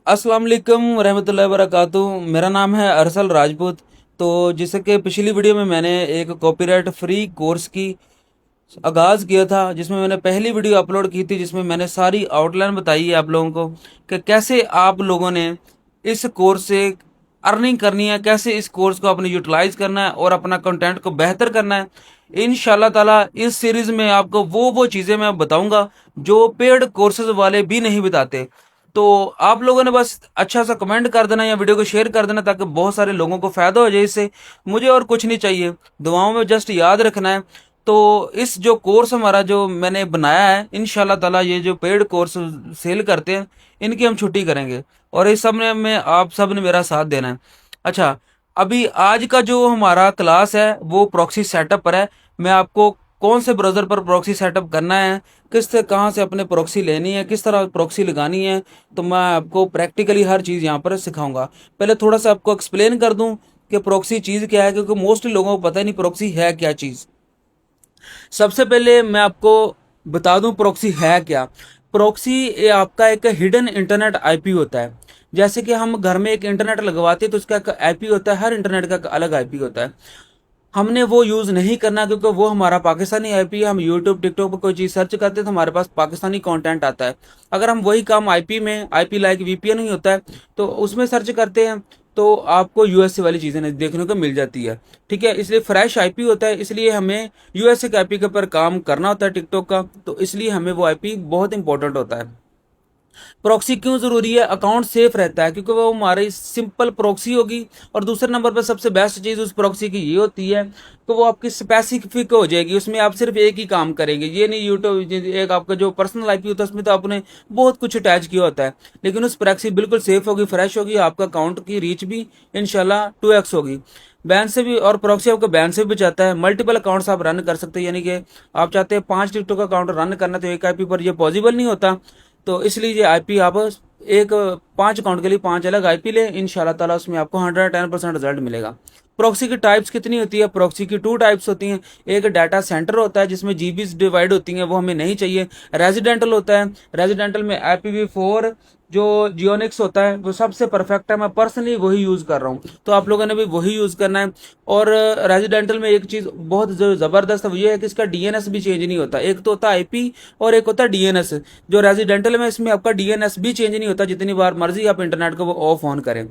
अस्सलाम वालेकुम रहमतुल्लाहि वबरकातुहू। मेरा नाम है अरसल राजपूत। तो जैसे कि पिछली वीडियो में मैंने एक कॉपीराइट फ्री कोर्स की आगाज़ किया था, जिसमें मैंने पहली वीडियो अपलोड की थी, जिसमें मैंने सारी आउटलाइन बताई है आप लोगों को कि कैसे आप लोगों ने इस कोर्स से अर्निंग करनी है, कैसे इस कोर्स को अपने यूटिलाइज करना है और अपना कंटेंट को बेहतर करना है। इंशाल्लाह ताला इस सीरीज में आपको वो चीज़ें मैं बताऊंगा जो पेड कोर्सेज वाले भी नहीं बताते। तो आप लोगों ने बस अच्छा सा कमेंट कर देना या वीडियो को शेयर कर देना, ताकि बहुत सारे लोगों को फायदा हो जाए इससे। मुझे और कुछ नहीं चाहिए, दुआओं में जस्ट याद रखना है। तो इस जो कोर्स हमारा जो मैंने बनाया है, इंशाल्लाह ताला ये जो पेड कोर्स सेल करते हैं, इनकी हम छुट्टी करेंगे और इस सब में आप सब ने मेरा साथ देना है। अच्छा, अभी आज का जो हमारा क्लास है वो प्रॉक्सी सेटअप पर है। मैं आपको कौन से ब्राउज़र पर प्रॉक्सी सेटअप करना है, किस से कहाँ से अपने प्रॉक्सी लेनी है, किस तरह प्रॉक्सी लगानी है, तो मैं आपको प्रैक्टिकली हर चीज़ यहाँ पर सिखाऊंगा। पहले थोड़ा सा आपको एक्सप्लेन कर दूं कि प्रॉक्सी चीज़ क्या है, क्योंकि मोस्टली लोगों को पता ही नहीं प्रॉक्सी है क्या चीज़। सबसे पहले मैं आपको बता दूं प्रॉक्सी है क्या। प्रॉक्सी ये आपका एक हिडन इंटरनेट आईपी होता है। जैसे कि हम घर में एक इंटरनेट लगवाते हैं तो उसका एक आईपी होता है, हर इंटरनेट का एक अलग आईपी होता है। हमने वो यूज़ नहीं करना, क्योंकि वो हमारा पाकिस्तानी आईपी है। हम यूट्यूब टिकटॉक पर कोई चीज़ सर्च करते हैं तो हमारे पास पाकिस्तानी कंटेंट आता है। अगर हम वही काम आईपी में, आईपी लाइक वीपीएन ही होता है, तो उसमें सर्च करते हैं तो आपको यूएसए वाली चीज़ें देखने को मिल जाती है। ठीक है, इसलिए फ्रेश आईपी होता है, इसलिए हमें यूएसए के आईपी के ऊपर काम करना होता है टिकटॉक का, तो इसलिए हमें वो आईपी बहुत इंपॉर्टेंट होता है। प्रॉक्सी क्यों जरूरी है? अकाउंट सेफ रहता है क्योंकि वो हमारी सिंपल प्रॉक्सी होगी। और दूसरे नंबर पर सबसे बेस्ट चीज़ उस प्रॉक्सी की ये होती है कि वो आपकी स्पेसिफिक हो जाएगी, उसमें आप सिर्फ एक ही काम करेंगे। ये नहीं यूट्यूब एक आपका जो पर्सनल आईपी होता है उसमें तो आपने बहुत कुछ अटैच किया होता है, लेकिन उस प्रॉक्सी बिल्कुल सेफ होगी, फ्रेश होगी, आपका अकाउंट की रीच भी इंशाल्लाह 2x होगी। बैन से भी, और प्रॉक्सी आपको बैन से भी बचाता है। मल्टीपल अकाउंट्स आप रन कर सकते हैं, यानी कि आप चाहते हैं 5 टिकटॉक अकाउंट रन करना, तो एक आईपी पर ये पॉसिबल नहीं होता। तो इसलिए ये आईपी आप एक 5 अकाउंट के लिए 5 अलग आईपी ले, इंशाल्लाह ताला उसमें आपको 110% रिजल्ट मिलेगा। प्रॉक्सी की टाइप्स कितनी होती है? प्रॉक्सी की 2 टाइप्स होती हैं। एक डाटा सेंटर होता है जिसमें जीबीज डिवाइड होती हैं, वो हमें नहीं चाहिए। रेजिडेंटल होता है, रेजिडेंटल में IPv4 जो जियोनिक्स होता है वो सबसे परफेक्ट है। मैं पर्सनली वही यूज़ कर रहा हूँ, तो आप लोगों ने भी वही यूज़ करना है। और रेजिडेंटल में एक चीज़ बहुत ज़बरदस्त है, वो ये है कि इसका डीएनएस भी चेंज नहीं होता। एक तो होता है आईपी और एक होता है डीएनएस। जो रेजिडेंटल में, इसमें आपका डीएनएस भी चेंज नहीं होता, जितनी बार मर्जी आप इंटरनेट को वो ऑफ ऑन करें।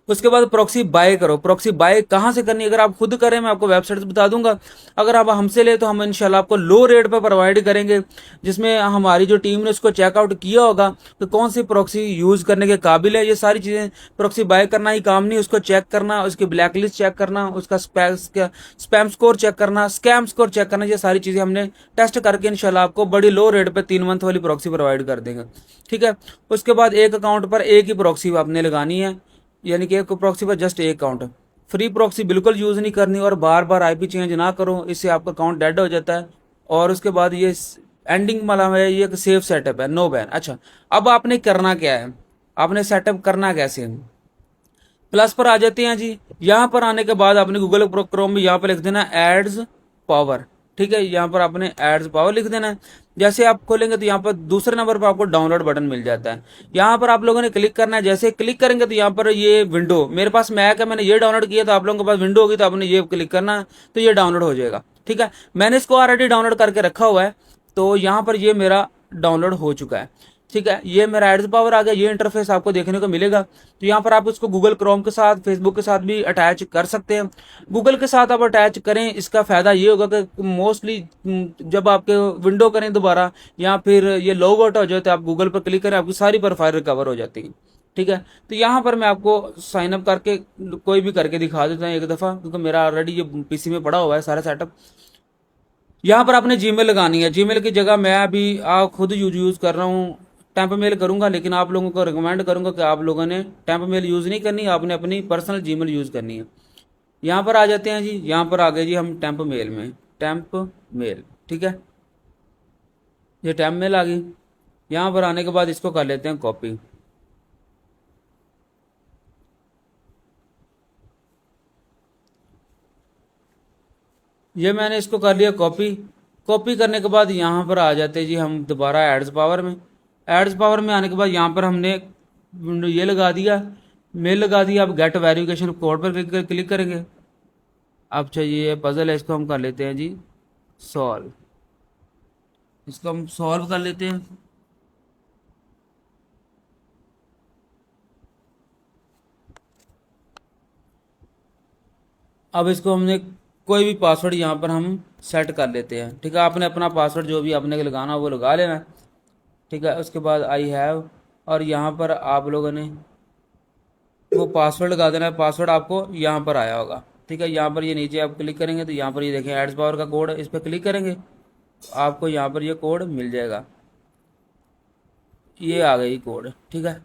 उसके बाद प्रॉक्सी बाय करो। प्रॉक्सी बाय कहाँ से करनी है? अगर आप खुद करें, मैं आपको वेबसाइट बता दूंगा। अगर आप हमसे ले तो हम इंशाल्लाह आपको लो रेट पर प्रोवाइड करेंगे, जिसमें हमारी जो टीम ने उसको चेकआउट किया होगा तो कौन सी प्रॉक्सी यूज़ करने के काबिल है। ये सारी चीज़ें, प्रॉक्सी बाय करना ही काम नहीं, उसको चेक करना, उसकी ब्लैक लिस्ट चेक करना, उसका स्पैम स्कोर चेक करना, स्कैम स्कोर चेक करना, ये सारी चीज़ें हमने टेस्ट करके इंशाल्लाह आपको बड़ी लो रेट पर 3 मंथ वाली प्रॉक्सी प्रोवाइड कर देंगे। ठीक है, उसके बाद एक अकाउंट पर एक ही प्रॉक्सी आपने लगानी है, यानी कि एक प्रॉक्सी पर जस्ट एक अकाउंट। फ्री प्रॉक्सी बिल्कुल यूज़ नहीं करनी और बार बार आईपी चेंज ना करो, इससे आपका अकाउंट डेड हो जाता है। और उसके बाद ये एंडिंग वाला है, ये एक सेफ सेटअप है, नो बैन। अच्छा, अब आपने करना क्या है, आपने सेटअप करना कैसे है? प्लस पर आ जाते हैं जी। यहाँ पर आने के बाद आपने गूगल क्रोम में यहाँ पर लिख देना एड्स पावर। ठीक है, यहाँ पर आपने एड्स पावर लिख देना है। जैसे आप खोलेंगे तो यहाँ पर दूसरे नंबर पर आपको डाउनलोड बटन मिल जाता है। यहाँ पर आप लोगों ने क्लिक करना है। जैसे क्लिक करेंगे तो यहाँ पर ये विंडो, मेरे पास मैक है, मैंने ये डाउनलोड किया, तो आप लोगों के पास विंडो होगी तो आपने ये क्लिक करना है, तो ये डाउनलोड हो जाएगा। ठीक है, मैंने इसको ऑलरेडी डाउनलोड करके रखा हुआ है, तो यहाँ पर ये मेरा डाउनलोड हो चुका है। ठीक है, ये मेरा एड्स पावर आ गया, ये इंटरफेस आपको देखने को मिलेगा। तो यहाँ पर आप इसको गूगल क्रोम के साथ, फेसबुक के साथ भी अटैच कर सकते हैं। गूगल के साथ आप अटैच करें, इसका फ़ायदा ये होगा कि मोस्टली जब आपके विंडो करें दोबारा या फिर ये लॉग आउट हो जाए तो आप गूगल पर क्लिक करें, आपकी सारी प्रोफाइल रिकवर हो जाती है। ठीक है, तो यहाँ पर मैं आपको साइन अप करके कोई भी करके दिखा देता हूँ एक दफ़ा, क्योंकि मेरा ऑलरेडी ये पीसी में पड़ा हुआ है सारा सेटअप। यहाँ पर आपने जीमेल लगानी है। जीमेल की जगह मैं अभी खुद यूज़ कर रहा हूँ, टेम्प मेल करूँगा, लेकिन आप लोगों को रिकमेंड करूँगा कि आप लोगों ने टेम्प मेल यूज़ नहीं करनी, आपने अपनी पर्सनल जीमेल यूज़ करनी है। यहाँ पर आ जाते हैं जी, यहाँ पर आ गए जी हम टेम्प मेल में, टेम्प मेल। ठीक है, ये टेम्प मेल आ गई। यहाँ पर आने के बाद इसको कर लेते हैं कॉपी। ये मैंने इसको कर लिया कॉपी। कॉपी करने के बाद यहाँ पर आ जाते हैं जी हम दोबारा एड्स पावर में। एड्स पावर में आने के बाद यहाँ पर हमने ये लगा दिया, मेल लगा दिया। अब गेट वेरिफिकेशन कोड पर क्लिक करेंगे। अब चाहिए पजल है, इसको हम कर लेते हैं जी सॉल्व। इसको हम सॉल्व कर लेते हैं। अब इसको हमने कोई भी पासवर्ड यहाँ पर हम सेट कर लेते हैं। ठीक है, आपने अपना पासवर्ड जो भी आपने लगाना वो लगा लेना। ठीक है, उसके बाद आई हैव, और यहाँ पर आप लोगों ने वो पासवर्ड लगा देना है। पासवर्ड आपको यहाँ पर आया होगा। ठीक है, यहाँ पर ये नीचे आप क्लिक करेंगे तो यहाँ पर ये देखें एड्स पावर का कोड, इस पर क्लिक करेंगे तो आपको यहाँ पर ये कोड मिल जाएगा। ये आ गई कोड। ठीक है,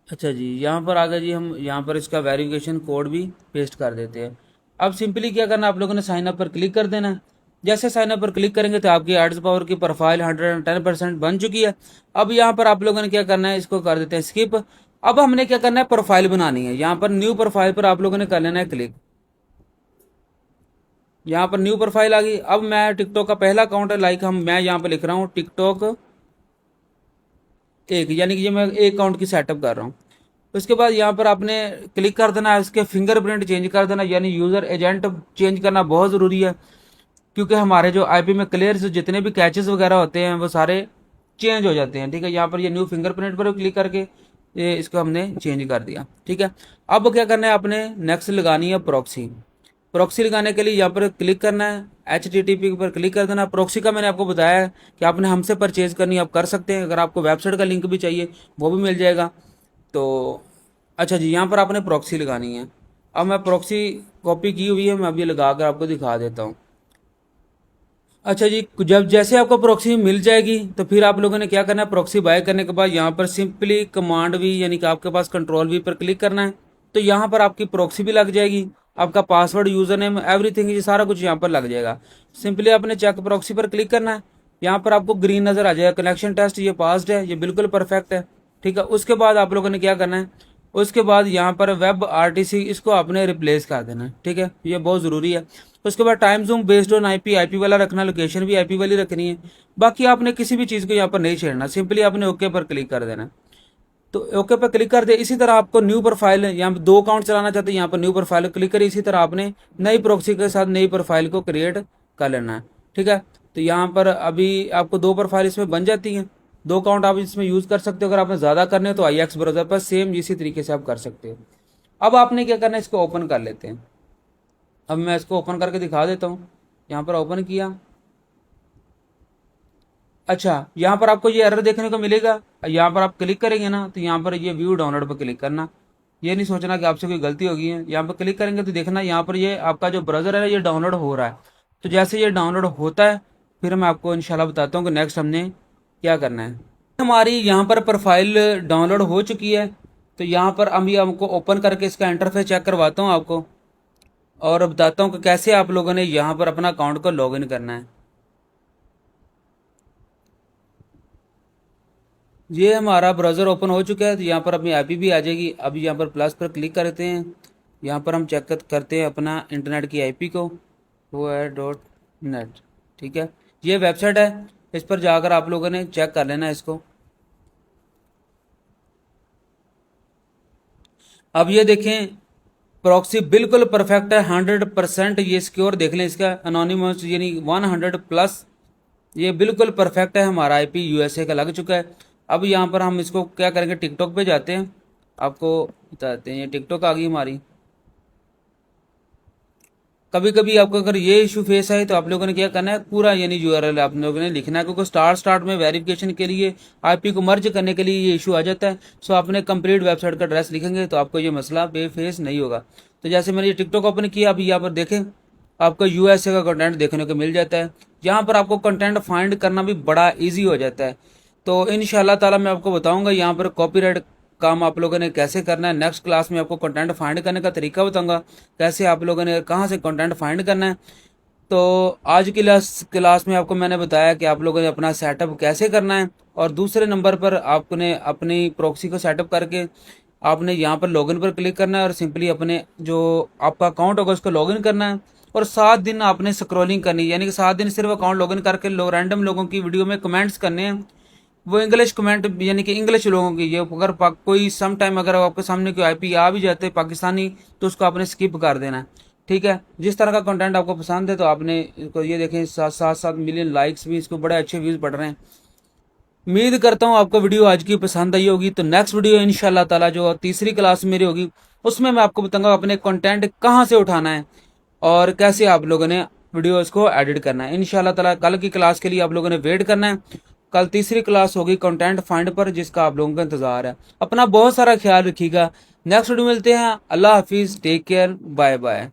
अच्छा जी, यहाँ पर आ गया जी। हम यहाँ पर इसका वेरिफिकेशन कोड भी पेस्ट कर देते हैं। अब सिंपली क्या करना, आप लोगों ने साइन अप पर क्लिक कर देना है। जैसे साइन अप पर क्लिक करेंगे तो आपकी एड्स पावर की प्रोफाइल 110% बन चुकी है। अब यहाँ पर आप लोगों ने क्या करना है, इसको कर देते हैं स्किप। अब हमने क्या करना है, प्रोफाइल बनानी है। यहाँ पर न्यू प्रोफाइल पर आप लोगों ने कर लेना है क्लिक। यहाँ पर न्यू प्रोफाइल आ गई। अब मैं टिकटॉक का पहला अकाउंट है, लाइक मैं यहाँ पर लिख रहा हूँ टिकटॉक एक, यानी कि ये मैं एक अकाउंट की सेटअप कर रहा हूँ। उसके बाद यहाँ पर आपने क्लिक कर देना है, इसके फिंगरप्रिंट चेंज कर देना, यानी यूज़र एजेंट चेंज करना बहुत ज़रूरी है, क्योंकि हमारे जो आईपी में क्लियर जितने भी कैचेस वगैरह होते हैं वो सारे चेंज हो जाते हैं। ठीक है, यहाँ पर ये न्यू फिंगरप्रिंट पर क्लिक करके ये इसको हमने चेंज कर दिया। ठीक है, अब क्या करना है, आपने नेक्स्ट लगानी है प्रॉक्सी। प्रॉक्सी लगाने के लिए यहाँ पर क्लिक करना है, HTTP पर क्लिक कर देना। प्रॉक्सी का मैंने आपको बताया है कि आपने हमसे परचेज करनी है, आप कर सकते हैं। अगर आपको वेबसाइट का लिंक भी चाहिए वो भी मिल जाएगा। तो अच्छा जी, यहाँ पर आपने प्रॉक्सी लगानी है। अब मैं प्रॉक्सी कॉपी की हुई है, मैं अभी लगा कर आपको दिखा देता हूँ। अच्छा जी, जब जैसे आपको प्रॉक्सी मिल जाएगी तो फिर आप लोगों ने क्या करना है, प्रॉक्सी बाय करने के बाद यहाँ पर सिंपली कमांड वी, यानी कि आपके पास कंट्रोल वी पर क्लिक करना है। तो यहाँ पर आपकी प्रॉक्सी भी लग जाएगी, आपका पासवर्ड, यूजर नेम, एवरीथिंग, ये सारा कुछ यहाँ पर लग जाएगा। सिंपली आपने चेक प्रॉक्सी पर क्लिक करना है। यहाँ पर आपको ग्रीन नजर आ जाएगा, कनेक्शन टेस्ट ये पास्ड है, ये बिल्कुल परफेक्ट है। ठीक है, उसके बाद आप लोगों ने क्या करना है, उसके बाद यहाँ पर वेब RTC इसको आपने रिप्लेस कर देना है। ठीक है, ये बहुत ज़रूरी है। उसके बाद time zone based on IP वाला रखना, लोकेशन भी आईपी वाली रखनी है। बाकी आपने किसी भी चीज़ को यहाँ पर नहीं छेड़ना, सिंपली आपने ओके पर क्लिक कर देना। तो ओके पर क्लिक कर दे। इसी तरह आपको न्यू प्रोफाइल, यहाँ पर 2 अकाउंट चलाना चाहते हैं, यहाँ पर न्यू प्रोफाइल क्लिक करिए। इसी तरह आपने नई प्रॉक्सी के साथ नई प्रोफाइल को क्रिएट कर लेना है। ठीक है, तो यहाँ पर अभी आपको 2 प्रोफाइल इसमें बन जाती हैं, 2 अकाउंट आप इसमें यूज़ कर सकते हो। अगर आपने ज़्यादा करने हो तो IX ब्राउज़र पर सेम इसी तरीके से आप कर सकते हो। अब आपने क्या करना है, इसको ओपन कर लेते हैं। अब मैं इसको ओपन करके दिखा देता हूँ। यहाँ पर ओपन किया। अच्छा, यहाँ पर आपको ये एरर देखने को मिलेगा। यहाँ पर आप क्लिक करेंगे ना तो यहाँ पर ये व्यू डाउनलोड पर क्लिक करना। ये नहीं सोचना कि आपसे कोई गलती होगी है। यहाँ पर क्लिक करेंगे तो देखना यहाँ पर ये आपका जो ब्राउज़र है ये डाउनलोड हो रहा है। तो जैसे ये डाउनलोड होता है फिर मैं आपको इंशाल्लाह बताता हूँ कि नेक्स्ट हमने क्या करना है। हमारी यहाँ पर प्रोफाइल डाउनलोड हो चुकी है। तो यहाँ पर अभी हमको ओपन करके इसका इंटरफेस चेक करवाता हूँ आपको, और बताता हूँ कि कैसे आप लोगों ने यहाँ पर अपना अकाउंट को लॉगिन करना है। ये हमारा ब्राउज़र ओपन हो चुका है। तो यहाँ पर अपनी आईपी भी आ जाएगी। अभी यहाँ पर प्लस पर क्लिक करते हैं। यहाँ पर हम चेक करते हैं अपना इंटरनेट की आईपी को, वो है .net। ठीक है, ये वेबसाइट है, इस पर जाकर आप लोगों ने चेक कर लेना है इसको। अब ये देखें, प्रॉक्सी बिल्कुल परफेक्ट है, 100%। ये सिक्योर देख लें, इसका अनोनिमस यानी 100+। ये बिल्कुल परफेक्ट है। हमारा आईपी USA का लग चुका है। अब यहाँ पर हम इसको क्या करेंगे, टिकटॉक पे जाते हैं, आपको बताते हैं। ये टिकटॉक आ गई हमारी। कभी कभी आपको अगर ये इशू फेस आए तो आप लोगों ने क्या करना है, पूरा यानी URL आप लोगों ने लिखना है, क्योंकि स्टार्ट में वेरिफिकेशन के लिए आईपी को मर्ज करने के लिए ये इशू आ जाता है। सो आपने कंप्लीट वेबसाइट का एड्रेस लिखेंगे तो आपको ये मसला फेस नहीं होगा। तो जैसे मैंने ये टिकटॉक ओपन किया, अभी यहाँ पर देखें आपको USA का कंटेंट देखने को मिल जाता है। यहाँ पर आपको कंटेंट फाइंड करना भी बड़ा ईजी हो जाता है। तो इंशाल्लाह ताला मैं आपको बताऊंगा यहाँ पर कॉपीराइट काम आप लोगों ने कैसे करना है। नेक्स्ट क्लास में आपको कंटेंट फाइंड करने का तरीका बताऊंगा, कैसे आप लोगों ने कहाँ से कंटेंट फाइंड करना है। तो आज की क्लास में आपको मैंने बताया कि आप लोगों ने अपना सेटअप कैसे करना है, और दूसरे नंबर पर आपने अपनी प्रॉक्सी को सेटअप करके आपने यहाँ पर लॉगिन पर क्लिक करना है और सिंपली अपने जो आपका अकाउंट होगा उसको लॉगिन करना है। और 7 दिन आपने स्क्रॉलिंग करनी है, यानी कि 7 दिन सिर्फ अकाउंट लॉगिन करके रैंडम लोगों की वीडियो में कमेंट्स करने हैं, वो इंग्लिश कमेंट, यानी कि इंग्लिश लोगों की। ये अगर कोई सम टाइम अगर आपके सामने कोई आईपी आ भी जाते पाकिस्तानी, तो उसको आपने स्किप कर देना है, ठीक है। जिस तरह का कंटेंट आपको पसंद है तो आपने इसको, ये देखें 7 मिलियन लाइक्स भी, इसको बड़े अच्छे व्यूज बढ़ रहे हैं। उम्मीद करता हूँ आपको वीडियो आज की पसंद आई होगी। तो नेक्स्ट वीडियो इंशाल्लाह ताला जो तीसरी क्लास मेरी होगी, उसमें मैं आपको बताऊंगा अपने कंटेंट कहाँ से उठाना है और कैसे आप लोगों ने वीडियोस को एडिट करना है। इंशाल्लाह ताला कल की क्लास के लिए आप लोगों ने वेट करना है। कल तीसरी क्लास होगी कंटेंट फाइंड पर, जिसका आप लोगों का इंतजार है। अपना बहुत सारा ख्याल रखिएगा। नेक्स्ट वीडियो मिलते हैं। अल्लाह हाफिज, टेक केयर, बाय बाय।